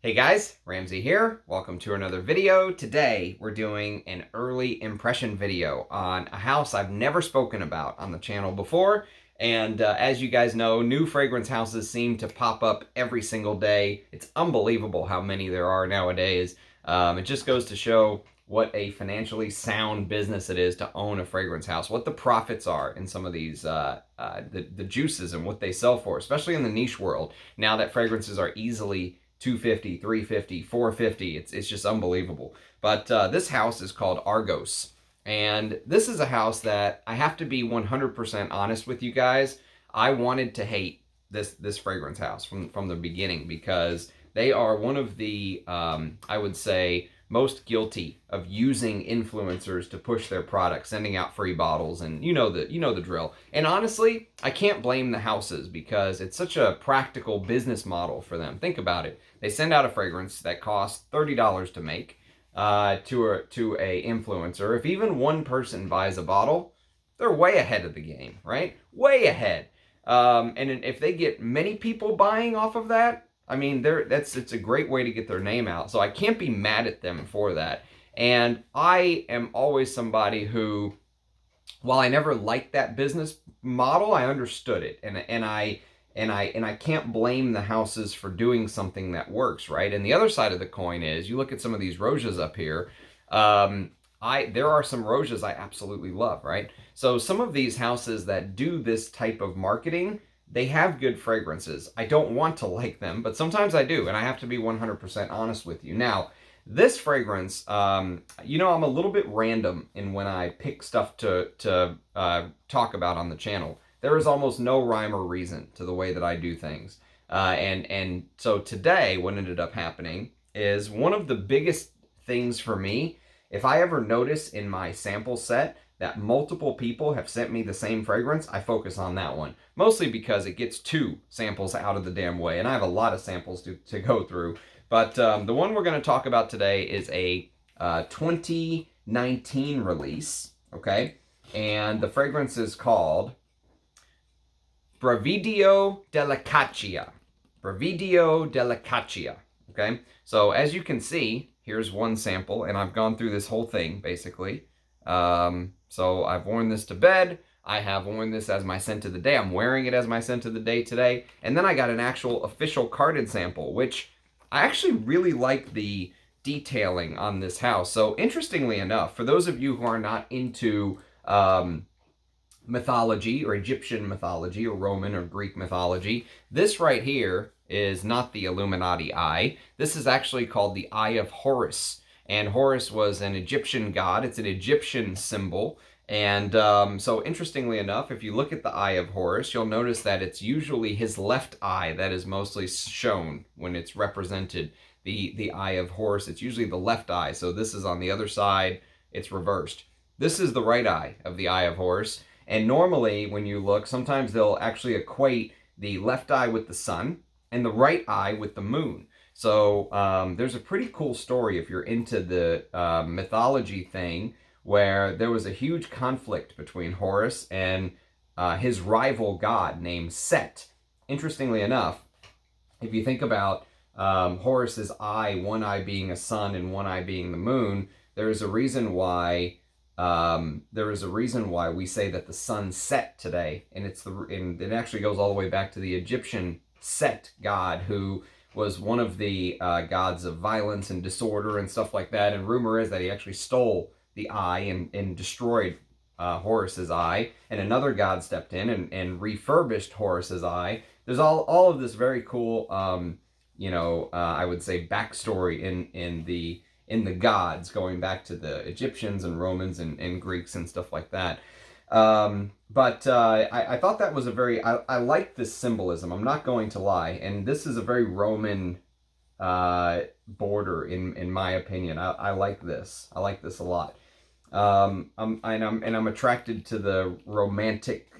Hey guys, Ramsey here. Welcome to another video. Today we're doing an early impression video on a house I've never spoken about on the channel before. And as you guys know, new fragrance houses seem to pop up every single day. It's unbelievable how many there are nowadays. It just goes to show what a financially sound business it is to own a fragrance house, what the profits are in some of these, the juices and what they sell for, especially in the niche world, now that fragrances are easily 250, 350, 450. It's just unbelievable. But this house is called Argos. And this is a house that I have to be 100% honest with you guys. I wanted to hate this fragrance house from the beginning because they are one of the, I would say, most guilty of using influencers to push their products, sending out free bottles, and you know the drill. And honestly, I can't blame the houses because it's such a practical business model for them. Think about it. They send out a fragrance that costs $30 to make to a influencer. If even one person buys a bottle, they're way ahead of the game, right? Way ahead. And if they get many people buying off of that, I mean, it's a great way to get their name out. So I can't be mad at them for that. And I am always somebody who, while I never liked that business model, I understood it, and I can't blame the houses for doing something that works, right? And the other side of the coin is, you look at some of these roses up here. There are some roses I absolutely love, right? So some of these houses that do this type of marketing, they have good fragrances. I don't want to like them, but sometimes I do, and I have to be 100% honest with you. Now, this fragrance, I'm a little bit random in when I pick stuff to talk about on the channel. There is almost no rhyme or reason to the way that I do things. And so today, what ended up happening is one of the biggest things for me, if I ever notice in my sample set that multiple people have sent me the same fragrance, I focus on that one. Mostly because it gets 2 samples out of the damn way, and I have a lot of samples to go through. But the one we're going to talk about today is a 2019 release, okay? And the fragrance is called Brivido Della Caccia. Brivido Della Caccia, okay? So as you can see, here's one sample, and I've gone through this whole thing, basically. So I've worn this to bed. I have worn this as my scent of the day. I'm wearing it as my scent of the day today. And then I got an actual official carded sample, which I actually really like the detailing on this house. So interestingly enough, for those of you who are not into mythology or Egyptian mythology or Roman or Greek mythology, this right here is not the Illuminati eye. This is actually called the Eye of Horus. And Horus was an Egyptian god. It's an Egyptian symbol. And so interestingly enough, if you look at the Eye of Horus, you'll notice that it's usually his left eye that is mostly shown when it's represented. The Eye of Horus, it's usually the left eye. So this is on the other side, it's reversed. This is the right eye of the Eye of Horus. And normally when you look, sometimes they'll actually equate the left eye with the sun and the right eye with the moon. So there's a pretty cool story if you're into the mythology thing, where there was a huge conflict between Horus and his rival god named Set. Interestingly enough, if you think about Horus's eye, one eye being a sun and one eye being the moon, there is a reason why we say that the sun set today, and it actually goes all the way back to the Egyptian Set god, who was one of the gods of violence and disorder and stuff like that. And rumor is that he actually stole the eye and destroyed Horus's eye. And another god stepped in and refurbished Horus's eye. There's all of this very cool, I would say backstory in the gods, going back to the Egyptians and Romans and Greeks and stuff like that. But I thought that was I like this symbolism, I'm not going to lie, and this is a very Roman border in my opinion. I like this. I like this a lot. I'm attracted to the romantic,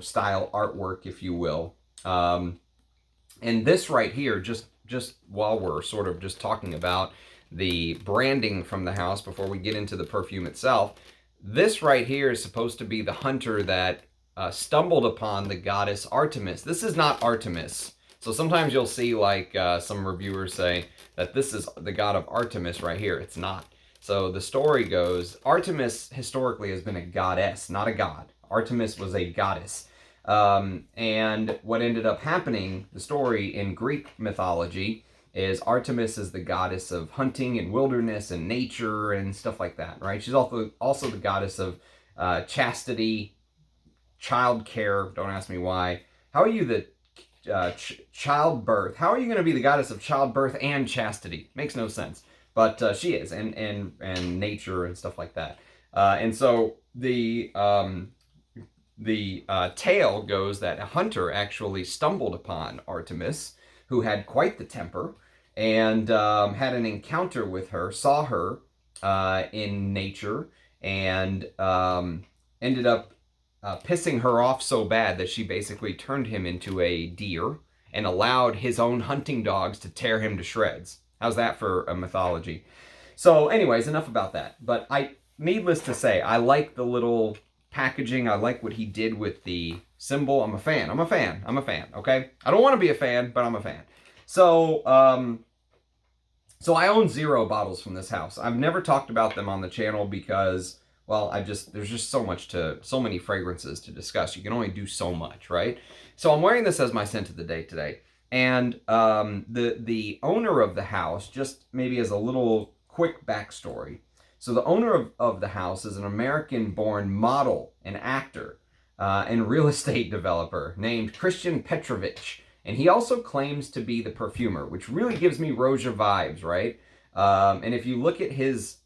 style artwork, if you will. And this right here, just while we're sort of just talking about the branding from the house before we get into the perfume itself, this right here is supposed to be the hunter that stumbled upon the goddess Artemis. This is not Artemis. So sometimes you'll see like some reviewers say that this is the god of Artemis right here. It's not. So the story goes, Artemis historically has been a goddess, not a god. Artemis was a goddess. And what ended up happening, the story in Greek mythology, is Artemis is the goddess of hunting and wilderness and nature and stuff like that, right? She's also the goddess of chastity, childcare. Don't ask me why. How are you the childbirth? How are you going to be the goddess of childbirth and chastity? Makes no sense. But she is, and nature and stuff like that. And so the tale goes that a hunter actually stumbled upon Artemis, who had quite the temper, and had an encounter with her, saw her in nature, and ended up pissing her off so bad that she basically turned him into a deer and allowed his own hunting dogs to tear him to shreds. How's that for a mythology? So anyways, enough about that. But needless to say, I like the little packaging. I like what he did with the symbol. I'm a fan. Okay? I don't want to be a fan, but I'm a fan. So, so I own 0 bottles from this house. I've never talked about them on the channel because, well, there's just so many fragrances to discuss. You can only do so much, right? So I'm wearing this as my scent of the day today. And the owner of the house, just maybe as a little quick backstory. So the owner of the house is an American-born model and actor and real estate developer named Christian Petrovich. And he also claims to be the perfumer, which really gives me Roja vibes, right? And if you look at his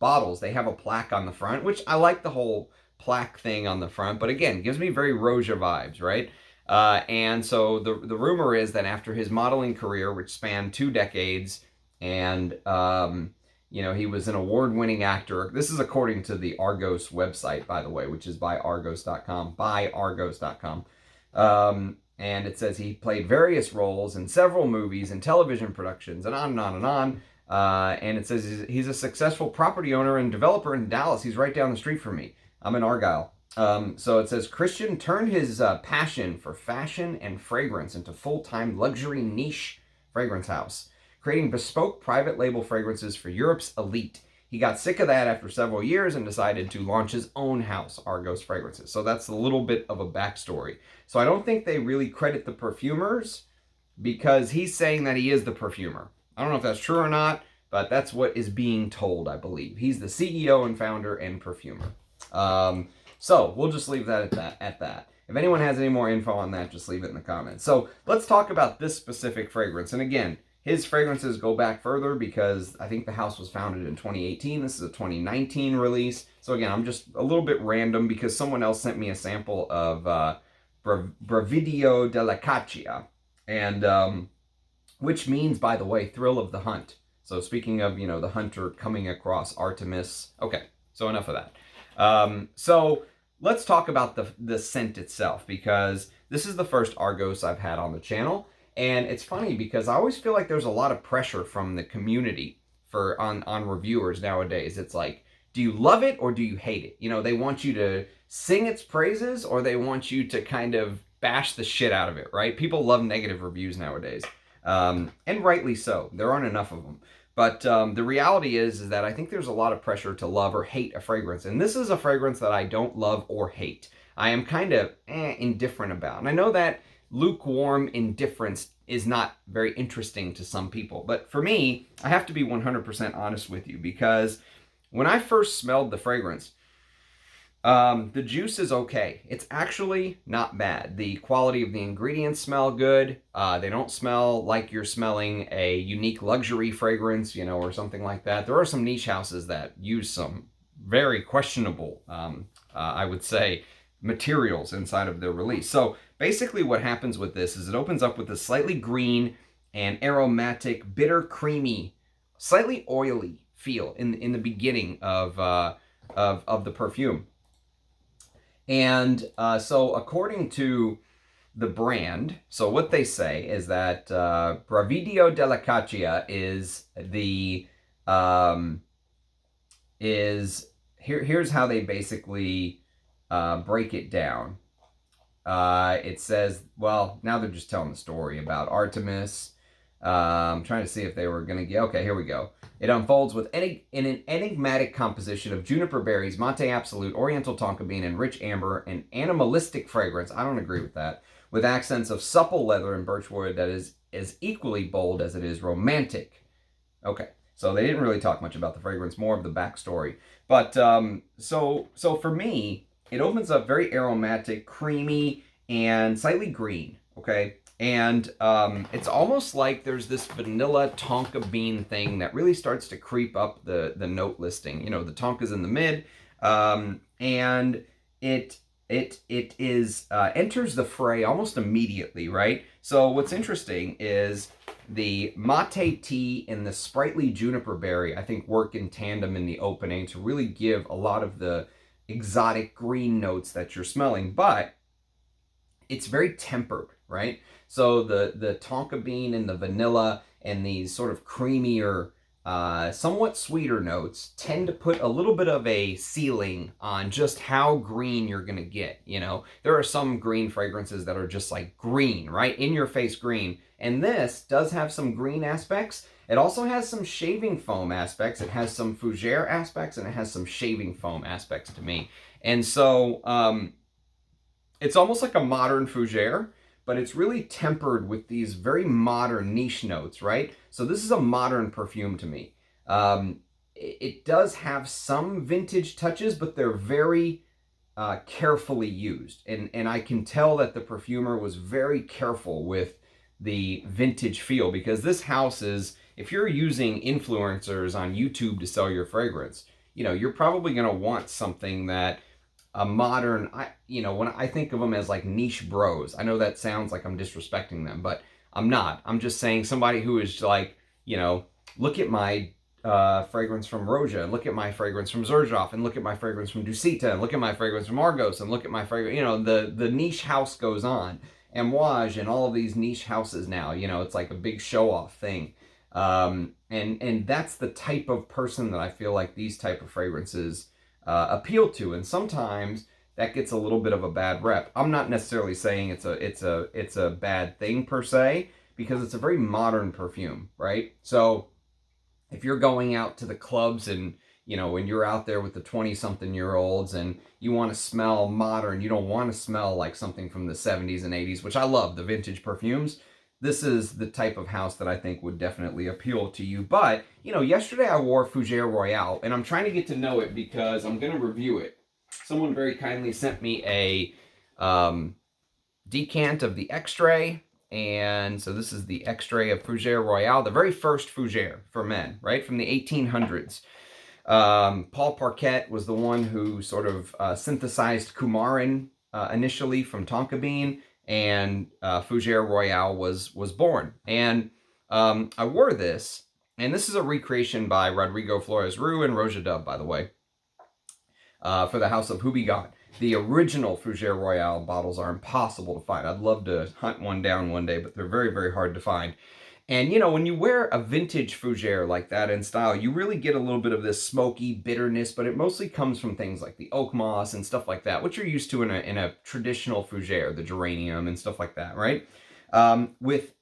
bottles, they have a plaque on the front, which I like the whole plaque thing on the front. But again, gives me very Roja vibes, right? And so the rumor is that after his modeling career, which spanned 2 decades, and you know, he was an award-winning actor. This is according to the Argos website, by the way, which is by Argos.com, and it says he played various roles in several movies and television productions, and on and on and on. And it says he's a successful property owner and developer in Dallas. He's right down the street from me. I'm in Argyle. So it says Christian turned his passion for fashion and fragrance into full-time luxury niche fragrance house, creating bespoke private label fragrances for Europe's elite. He got sick of that after several years and decided to launch his own house, Argos Fragrances. So that's a little bit of a backstory. So I don't think they really credit the perfumers because he's saying that he is the perfumer. I don't know if that's true or not, but that's what is being told, I believe. He's the CEO and founder and perfumer. So we'll just leave that at that. If anyone has any more info on that, just leave it in the comments. So let's talk about this specific fragrance. And again, his fragrances go back further because I think the house was founded in 2018. This is a 2019 release. So again, I'm just a little bit random because someone else sent me a sample of Brivido Della Caccia, and which means, by the way, thrill of the hunt. So speaking of, you know, the hunter coming across Artemis. Okay, so enough of that. So let's talk about the scent itself, because this is the first Argos I've had on the channel. And it's funny because I always feel like there's a lot of pressure from the community on reviewers nowadays. It's like, do you love it or do you hate it? You know, they want you to sing its praises or they want you to kind of bash the shit out of it, right? People love negative reviews nowadays. And rightly so. There aren't enough of them. But the reality is that I think there's a lot of pressure to love or hate a fragrance. And this is a fragrance that I don't love or hate. I am kind of indifferent about. And I know that lukewarm indifference is not very interesting to some people. But for me, I have to be 100% honest with you, because when I first smelled the fragrance, the juice is okay. It's actually not bad. The quality of the ingredients smell good. They don't smell like you're smelling a unique luxury fragrance, you know, or something like that. There are some niche houses that use some very questionable, I would say, materials inside of their release. So basically what happens with this is it opens up with a slightly green and aromatic, bitter, creamy, slightly oily feel in the beginning of the perfume. And so according to the brand, so what they say is that Brivido della Caccia is the here's how they basically break it down. It says, well, now they're just telling the story about Artemis. I'm trying to see if they were going to get... Okay, here we go. It unfolds with in an enigmatic composition of juniper berries, Monte Absolute, Oriental tonka bean, and rich amber, and animalistic fragrance. I don't agree with that. With accents of supple leather and birchwood that is as equally bold as it is romantic. Okay, so they didn't really talk much about the fragrance, more of the backstory. But so for me, it opens up very aromatic, creamy, and slightly green. Okay. And it's almost like there's this vanilla tonka bean thing that really starts to creep up the note listing. You know, the tonka's in the mid, and it is enters the fray almost immediately, right? So what's interesting is the mate tea and the sprightly juniper berry, I think, work in tandem in the opening to really give a lot of the exotic green notes that you're smelling, but it's very tempered, right? So the tonka bean and the vanilla and these sort of creamier, somewhat sweeter notes tend to put a little bit of a ceiling on just how green you're going to get. You know, there are some green fragrances that are just like green, right? In your face green. And this does have some green aspects. It also has some shaving foam aspects. It has some fougere aspects, and it has some shaving foam aspects to me. And so it's almost like a modern fougere, but it's really tempered with these very modern niche notes, right? So this is a modern perfume to me. It does have some vintage touches, but they're very carefully used. And I can tell that the perfumer was very careful with the vintage feel, because this house is, if you're using influencers on YouTube to sell your fragrance, you know, you're probably going to want something that a modern, you know, when I think of them as like niche bros, I know that sounds like I'm disrespecting them, but I'm not. I'm just saying somebody who is like, you know, look at my fragrance from Roja, and look at my fragrance from Xerjoff, and look at my fragrance from Dusita, and look at my fragrance from Argos, and look at my fragrance, you know, the niche house goes on. Amouage and all of these niche houses now, you know, it's like a big show-off thing. And that's the type of person that I feel like these type of fragrances appeal to, and sometimes that gets a little bit of a bad rep. I'm not necessarily saying it's a bad thing per se, because it's a very modern perfume, right? So if you're going out to the clubs and, you know, when you're out there with the 20-something-year-olds and you want to smell modern, you don't want to smell like something from the 70s and 80s, which I love, the vintage perfumes. This is the type of house that I think would definitely appeal to you. But, you know, yesterday I wore Fougere Royale, and I'm trying to get to know it because I'm going to review it. Someone very kindly sent me a decant of the Extrait, and so this is the Extrait of Fougere Royale, the very first Fougere for men, right, from the 1800s. Paul Parquet was the one who sort of synthesized Coumarin initially from tonka bean, and Fougere Royale was born. And I wore this, and this is a recreation by Rodrigo Flores Roux and Roja Dub, by the way, for the House of Houbigant. The original Fougere Royale bottles are impossible to find. I'd love to hunt one down one day, but they're very, very hard to find. And, you know, when you wear a vintage Fougere like that in style, you really get a little bit of this smoky bitterness, but it mostly comes from things like the oak moss and stuff like that, which you're used to in a traditional Fougere, the geranium and stuff like that, right? With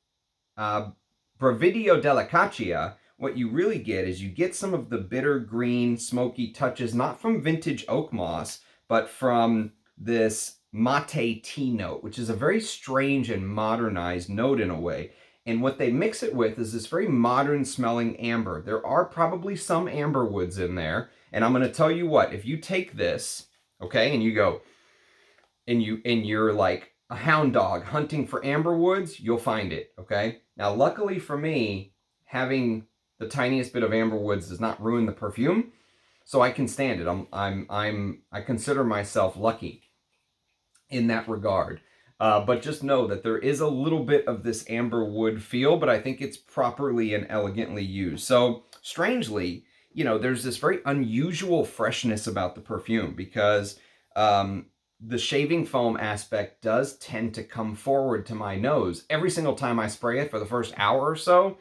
Brivido Della Caccia, what you really get is you get some of the bitter green, smoky touches, not from vintage oak moss, but from this mate tea note, which is a very strange and modernized note in a way. And what they mix it with is this very modern smelling amber. There are probably some amber woods in there. And I'm going to tell you what, if you take this, okay, and you go, and you're like a hound dog hunting for amber woods, you'll find it, okay? Now, luckily for me, having the tiniest bit of amber woods does not ruin the perfume, so I can stand it. I consider myself lucky in that regard. But just know that there is a little bit of this amber wood feel, but I think it's properly and elegantly used. So strangely, you know, there's this very unusual freshness about the perfume, because the shaving foam aspect does tend to come forward to my nose. Every single time I spray it for the first hour or so,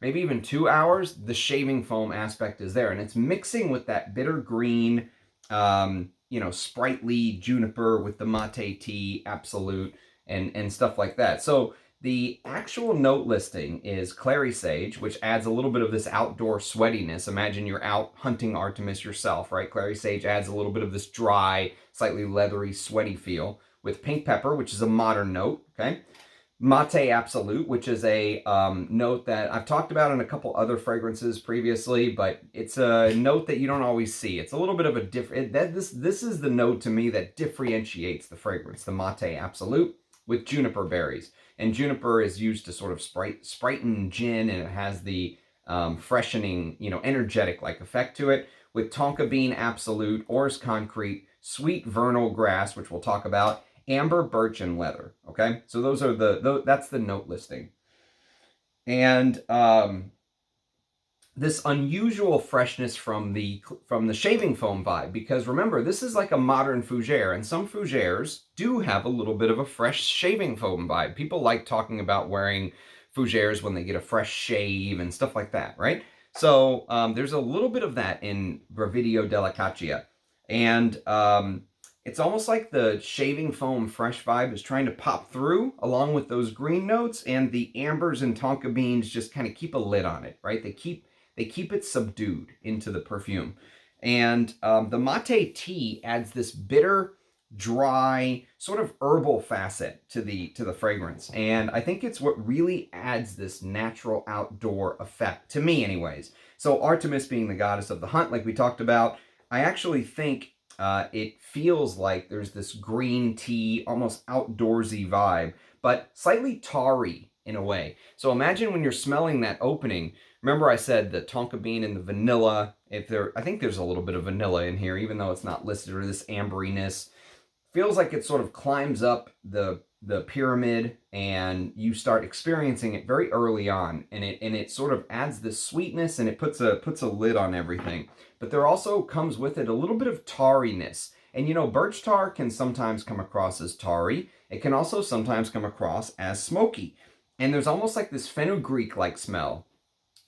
maybe even 2 hours, the shaving foam aspect is there. And it's mixing with that bitter green, you you know, sprightly juniper with the mate tea, absolute, and stuff like that. So the actual note listing is clary sage, which adds a little bit of this outdoor sweatiness. Imagine you're out hunting Artemis yourself, right? Clary sage adds a little bit of this dry, slightly leathery, sweaty feel. With pink pepper, which is a modern note, okay? Mate Absolute, which is a note that I've talked about in a couple other fragrances previously, but it's a note that you don't always see. It's a little bit of a different, this is the note to me that differentiates the fragrance, the Mate Absolute, with juniper berries. And juniper is used to sort of spriten gin, and it has the freshening, you know, energetic-like effect to it. With tonka bean absolute, orris concrete, sweet vernal grass, which we'll talk about, amber, birch, and leather. Okay, so those are that's the note listing. And this unusual freshness from the shaving foam vibe, because remember, this is like a modern fougere, and some fougères do have a little bit of a fresh shaving foam vibe. People like talking about wearing fougères when they get a fresh shave and stuff like that, right? So there's a little bit of that in Brivido Della Caccia, and it's almost like the shaving foam fresh vibe is trying to pop through along with those green notes, and the ambers and tonka beans just kind of keep a lid on it, right? They keep it subdued into the perfume. And the mate tea adds this bitter, dry, sort of herbal facet to the fragrance. And I think it's what really adds this natural outdoor effect, to me anyways. So Artemis being the goddess of the hunt, like we talked about, I actually think it feels like there's this green tea, almost outdoorsy vibe, but slightly tarry in a way. So imagine when you're smelling that opening. Remember I said the tonka bean and the vanilla. I think there's a little bit of vanilla in here, even though it's not listed, or this amberiness. Feels like it sort of climbs up the pyramid, and you start experiencing it very early on, and it sort of adds this sweetness, and it puts a lid on everything. But there also comes with it a little bit of tarriness. And you know, birch tar can sometimes come across as tarry. It can also sometimes come across as smoky. And there's almost like this fenugreek-like smell.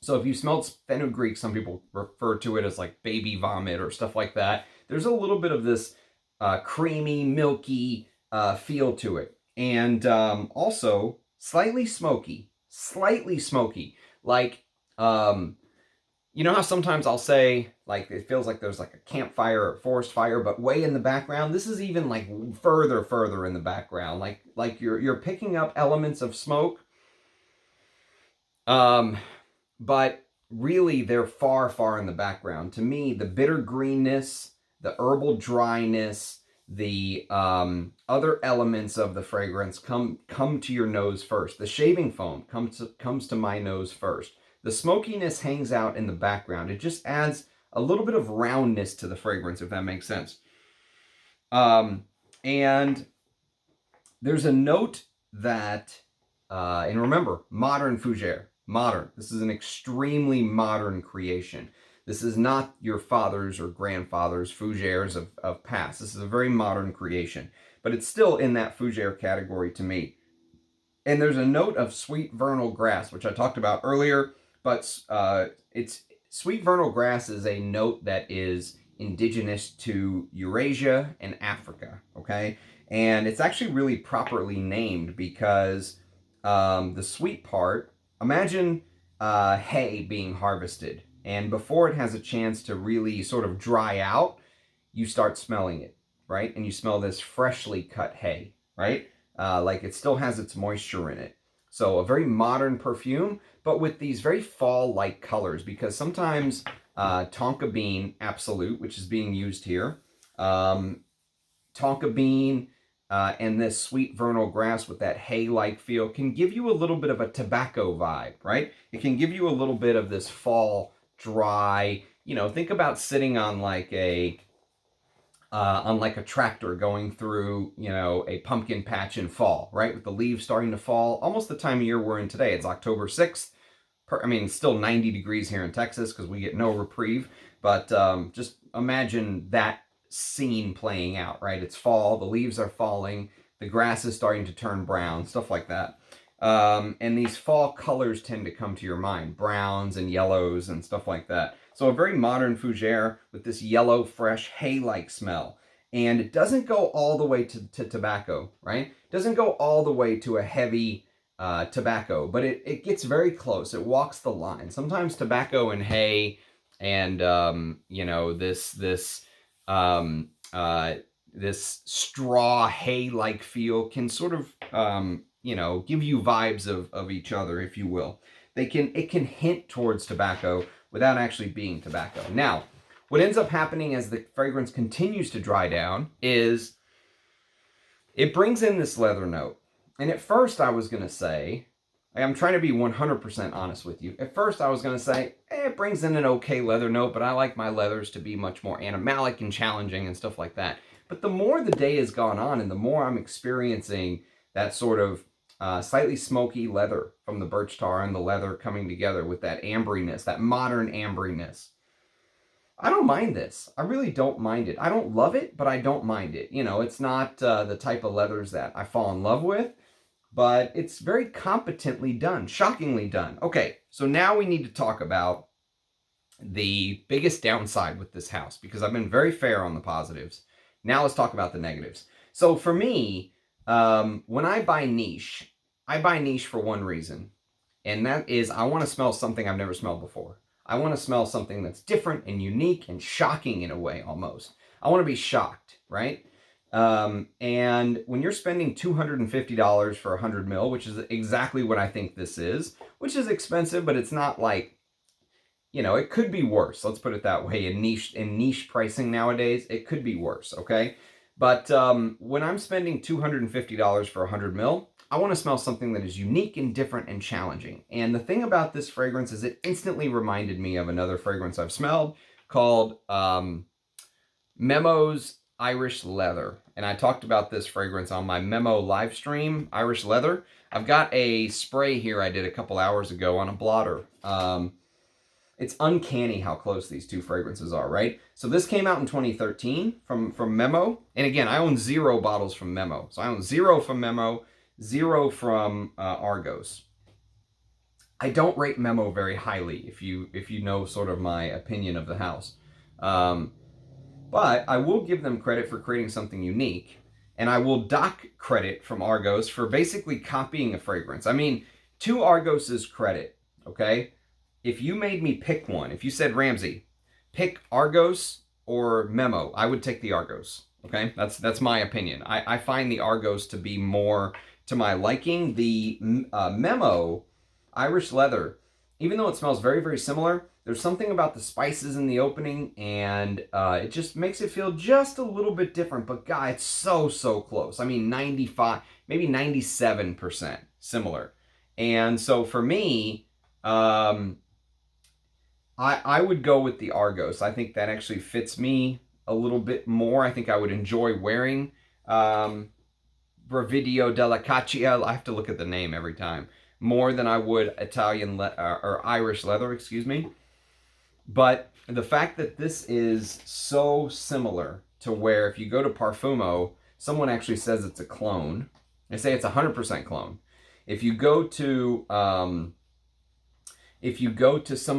So if you smelled fenugreek, some people refer to it as like baby vomit or stuff like that. There's a little bit of this creamy, milky feel to it. And also slightly smoky. Like, you know how sometimes I'll say, like, it feels like there's like a campfire or forest fire, but way in the background? This is even like further in the background. Like you're picking up elements of smoke. But really they're far in the background. To me, the bitter greenness, the herbal dryness, the other elements of the fragrance come to your nose first. The shaving foam comes to my nose first. The smokiness hangs out in the background. It just adds a little bit of roundness to the fragrance, if that makes sense. And there's a note that, and remember, modern fougere. Modern. This is an extremely modern creation. This is not your father's or grandfather's fougères of past. This is a very modern creation, but it's still in that fougere category to me. And there's a note of sweet vernal grass, which I talked about earlier, but it's sweet vernal grass is a note that is indigenous to Eurasia and Africa, okay? And it's actually really properly named because the sweet part, imagine hay being harvested, and before it has a chance to really sort of dry out, you start smelling it, right? And you smell this freshly cut hay, right? Like it still has its moisture in it. So a very modern perfume, but with these very fall-like colors, because sometimes tonka bean absolute, which is being used here, tonka bean, and this sweet vernal grass with that hay-like feel can give you a little bit of a tobacco vibe, right? It can give you a little bit of this fall, dry, you know, think about sitting on like a tractor going through, you know, a pumpkin patch in fall, right? With the leaves starting to fall, almost the time of year we're in today. It's October 6th. I mean, it's still 90 degrees here in Texas because we get no reprieve, but just imagine that scene playing out, right? It's fall, the leaves are falling, the grass is starting to turn brown, stuff like that. And these fall colors tend to come to your mind, browns and yellows and stuff like that. So a very modern fougere with this yellow, fresh, hay-like smell. And it doesn't go all the way to tobacco, right? It doesn't go all the way to a heavy tobacco, but it gets very close. It walks the line. Sometimes tobacco and hay and, you know, this straw hay-like feel can sort of, you know, give you vibes of each other, if you will. It can hint towards tobacco without actually being tobacco. Now, what ends up happening as the fragrance continues to dry down is it brings in this leather note. And at first I was going to say, I'm trying to be 100% honest with you. At first I was going to say, it brings in an okay leather note, but I like my leathers to be much more animalic and challenging and stuff like that. But the more the day has gone on and the more I'm experiencing that sort of slightly smoky leather from the birch tar and the leather coming together with that ambriness, that modern ambriness, I don't mind this. I really don't mind it. I don't love it, but I don't mind it. You know, it's not the type of leathers that I fall in love with, but it's very competently done, shockingly done. Okay, so now we need to talk about the biggest downside with this house, because I've been very fair on the positives. Now let's talk about the negatives. So for me, when I buy niche for one reason, and that is I want to smell something I've never smelled before. I want to smell something that's different and unique and shocking in a way, almost. I want to be shocked, right? And when you're spending $250 for 100 mil, which is exactly what I think this is, which is expensive, but it's not like, you know, it could be worse. Let's put it that way. In niche pricing nowadays, it could be worse, okay? But when I'm spending $250 for 100 mil, I want to smell something that is unique and different and challenging. And the thing about this fragrance is it instantly reminded me of another fragrance I've smelled called Memo's Irish Leather. And I talked about this fragrance on my Memo live stream, Irish Leather. I've got a spray here I did a couple hours ago on a blotter. It's uncanny how close these two fragrances are, right? So this came out in 2013 from Memo. And again, I own 0 bottles from Memo. So I own 0 from Memo, 0 from Argos. I don't rate Memo very highly, if you know sort of my opinion of the house. But I will give them credit for creating something unique. And I will dock credit from Argos for basically copying a fragrance. I mean, to Argos's credit, okay? If you made me pick one, if you said, Ramsey, pick Argos or Memo, I would take the Argos, okay? That's my opinion. I find the Argos to be more to my liking. The Memo Irish Leather, even though it smells very, very similar, there's something about the spices in the opening, and it just makes it feel just a little bit different. But God, it's so, so close. I mean, 95, maybe 97% similar. And so for me, I would go with the Argos. I think that actually fits me a little bit more. I think I would enjoy wearing Brivido, Della, Caccia. I have to look at the name every time. More than I would Italian or Irish leather, excuse me. But the fact that this is so similar to where if you go to Parfumo, someone actually says it's a clone. They say it's 100% clone. If you go to some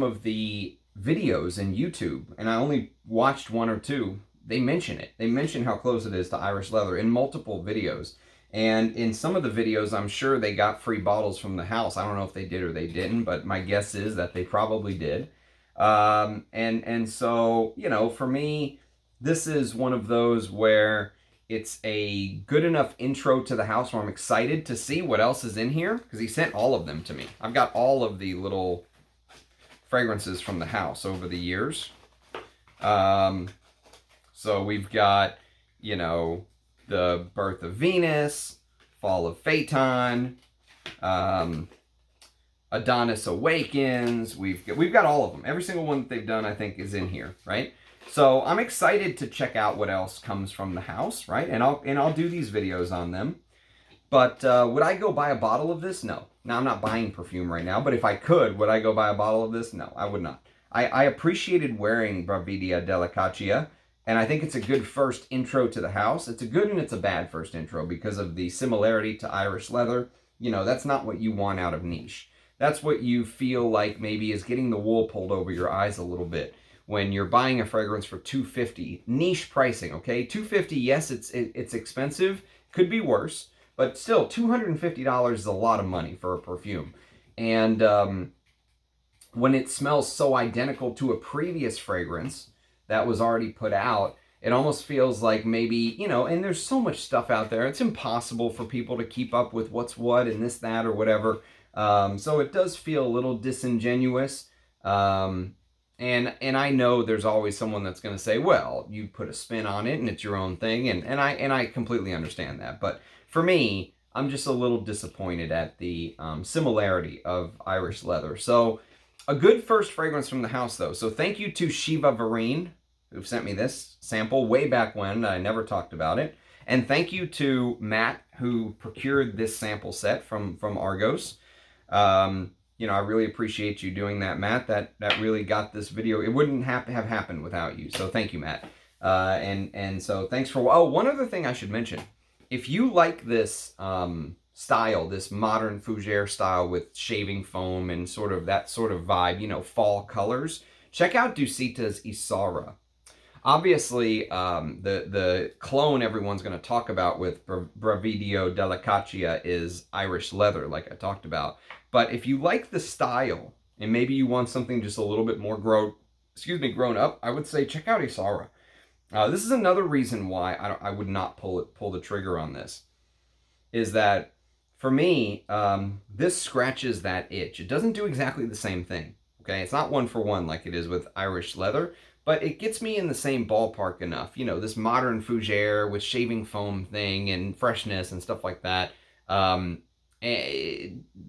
of the videos in YouTube, and I only watched 1 or 2, they mention it. They mention how close it is to Irish leather in multiple videos. And in some of the videos, I'm sure they got free bottles from the house. I don't know if they did or they didn't, but my guess is that they probably did. And so, you know, for me, this is one of those where it's a good enough intro to the house where I'm excited to see what else is in here, because he sent all of them to me. I've got all of the little fragrances from the house over the years. So we've got, you know, the Birth of Venus, Fall of Phaeton, Adonis Awakens. We've got all of them. Every single one that they've done, I think, is in here, right? So I'm excited to check out what else comes from the house, right? And I'll do these videos on them. But would I go buy a bottle of this? No. Now, I'm not buying perfume right now, but if I could, would I go buy a bottle of this? No, I would not. I appreciated wearing Brivido Della Caccia, and I think it's a good first intro to the house. It's a good and it's a bad first intro because of the similarity to Irish leather. You know, that's not what you want out of niche. That's what you feel like maybe is getting the wool pulled over your eyes a little bit. when you're buying a fragrance for $250, niche pricing, okay? $250, yes, it's expensive, could be worse, but still, $250 is a lot of money for a perfume. And when it smells so identical to a previous fragrance that was already put out, it almost feels like maybe, you know, and there's so much stuff out there, it's impossible for people to keep up with what's what and this, that, or whatever. So it does feel a little disingenuous. And I know there's always someone that's going to say, well, you put a spin on it and it's your own thing. And I completely understand that. But for me, I'm just a little disappointed at the similarity of Irish leather. So a good first fragrance from the house, though. So thank you to Shiva Vareen, who sent me this sample way back when. I never talked about it. And thank you to Matt, who procured this sample set from Argos. You know, I really appreciate you doing that, Matt. That really got this video. It wouldn't have happened without you. So thank you, Matt. And so thanks for... Oh, one other thing I should mention. If you like this style, this modern Fougere style with shaving foam and sort of that sort of vibe, you know, fall colors, check out Dusita's Issara. Obviously, the clone everyone's going to talk about with Brivido Della Caccia is Irish leather, like I talked about. But if you like the style, and maybe you want something just a little bit more grown up, I would say check out Issara. This is another reason why I would not pull the trigger on this. Is that, for me, this scratches that itch. It doesn't do exactly the same thing, okay? It's not one for one like it is with Irish leather, but it gets me in the same ballpark enough. You know, this modern Fougere with shaving foam thing and freshness and stuff like that,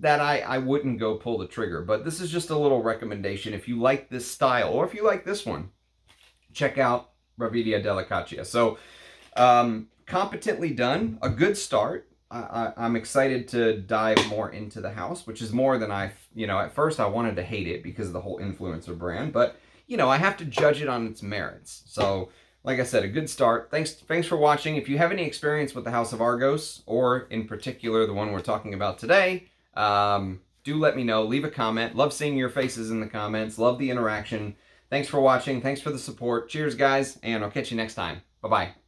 that I wouldn't go pull the trigger. But this is just a little recommendation. If you like this style, or if you like this one, check out Brivido Della Caccia. So, competently done, a good start. I'm excited to dive more into the house, which is more than you know, at first I wanted to hate it because of the whole influencer brand, but, you know, I have to judge it on its merits. So, like I said, a good start. Thanks for watching. If you have any experience with the House of Argos, or in particular the one we're talking about today, do let me know. Leave a comment. Love seeing your faces in the comments. Love the interaction. Thanks for watching. Thanks for the support. Cheers, guys, and I'll catch you next time. Bye-bye.